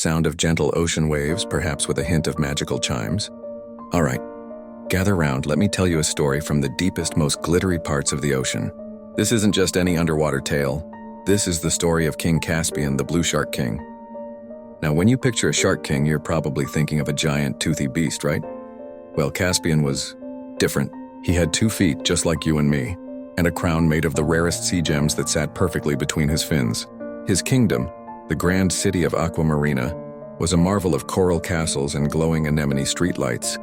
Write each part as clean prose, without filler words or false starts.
sound of gentle ocean waves, perhaps with a hint of magical chimes. All right, gather round, let me tell you a story from the deepest, most glittery parts of the ocean. This isn't just any underwater tale. This is the story of King Caspian, the Blue Shark King. Now, when you picture a Shark King, you're probably thinking of a giant, toothy beast, right? Well, Caspian was different. He had 2 feet, just like you and me, and a crown made of the rarest sea gems that sat perfectly between his fins. His kingdom, the grand city of Aqua Marina, was a marvel of coral castles and glowing anemone streetlights.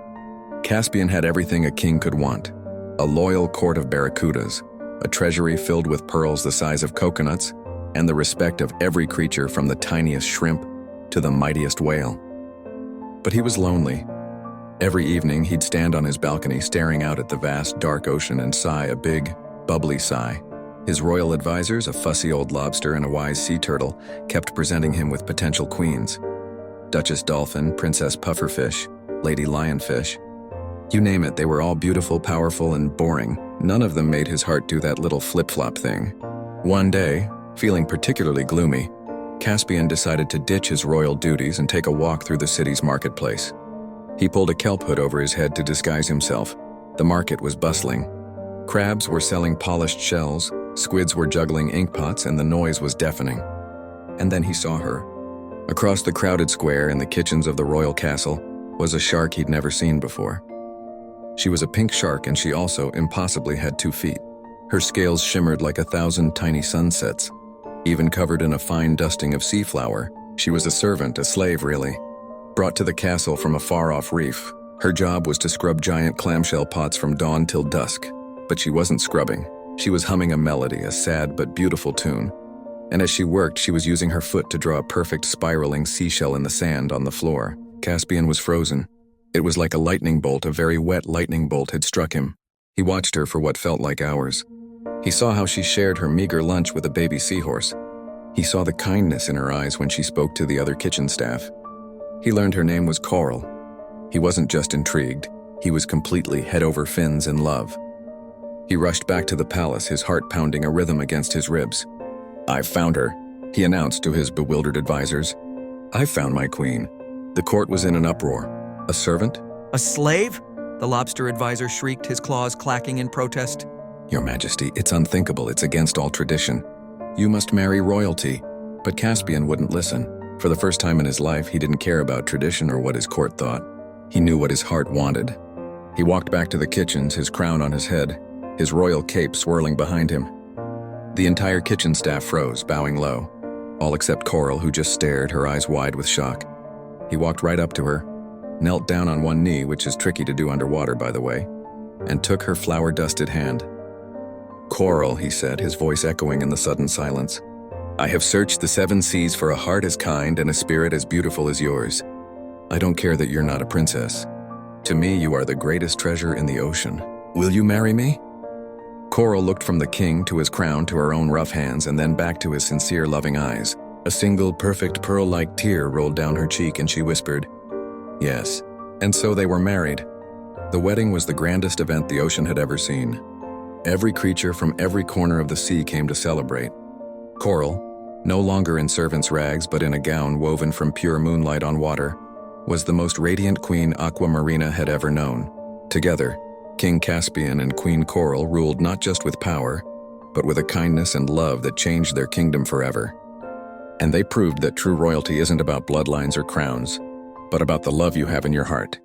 Caspian had everything a king could want: a loyal court of barracudas, a treasury filled with pearls the size of coconuts, and the respect of every creature from the tiniest shrimp to the mightiest whale. But he was lonely. Every evening he'd stand on his balcony staring out at the vast, dark ocean and sigh a big, bubbly sigh. His royal advisors, a fussy old lobster and a wise sea turtle, kept presenting him with potential queens. Duchess Dolphin, Princess Pufferfish, Lady Lionfish. You name it, they were all beautiful, powerful, and boring. None of them made his heart do that little flip-flop thing. One day, feeling particularly gloomy, Caspian decided to ditch his royal duties and take a walk through the city's marketplace. He pulled a kelp hood over his head to disguise himself. The market was bustling. Crabs were selling polished shells, squids were juggling ink pots, and the noise was deafening. And then he saw her. Across the crowded square in the kitchens of the royal castle was a shark he'd never seen before. She was a pink shark, and she also impossibly had 2 feet. Her scales shimmered like 1,000 tiny sunsets. Even covered in a fine dusting of sea flour, she was a servant, a slave really. Brought to the castle from a far-off reef, her job was to scrub giant clamshell pots from dawn till dusk. But she wasn't scrubbing. She was humming a melody, a sad but beautiful tune. And as she worked, she was using her foot to draw a perfect spiraling seashell in the sand on the floor. Caspian was frozen. It was like a lightning bolt, a very wet lightning bolt had struck him. He watched her for what felt like hours. He saw how she shared her meager lunch with a baby seahorse. He saw the kindness in her eyes when she spoke to the other kitchen staff. He learned her name was Coral. He wasn't just intrigued, he was completely head over fins in love. He rushed back to the palace, his heart pounding a rhythm against his ribs. "I've found her," he announced to his bewildered advisors. "I've found my queen." The court was in an uproar. A servant? A slave? The lobster advisor shrieked, his claws clacking in protest. "Your Majesty, it's unthinkable, it's against all tradition. You must marry royalty." But Caspian wouldn't listen. For the first time in his life, he didn't care about tradition or what his court thought. He knew what his heart wanted. He walked back to the kitchens, his crown on his head, his royal cape swirling behind him. The entire kitchen staff froze, bowing low, all except Coral, who just stared, her eyes wide with shock. He walked right up to her, knelt down on one knee, which is tricky to do underwater, by the way, and took her flour-dusted hand. "Coral," he said, his voice echoing in the sudden silence, "I have searched the 7 seas for a heart as kind and a spirit as beautiful as yours. I don't care that you're not a princess. To me, you are the greatest treasure in the ocean. Will you marry me?" Coral looked from the king to his crown to her own rough hands and then back to his sincere, loving eyes. A single, perfect, pearl-like tear rolled down her cheek and she whispered, "Yes." And so they were married. The wedding was the grandest event the ocean had ever seen. Every creature from every corner of the sea came to celebrate. Coral, no longer in servant's rags but in a gown woven from pure moonlight on water, was the most radiant queen Aqua Marina had ever known. Together, King Caspian and Queen Coral ruled not just with power, but with a kindness and love that changed their kingdom forever. And they proved that true royalty isn't about bloodlines or crowns, but about the love you have in your heart.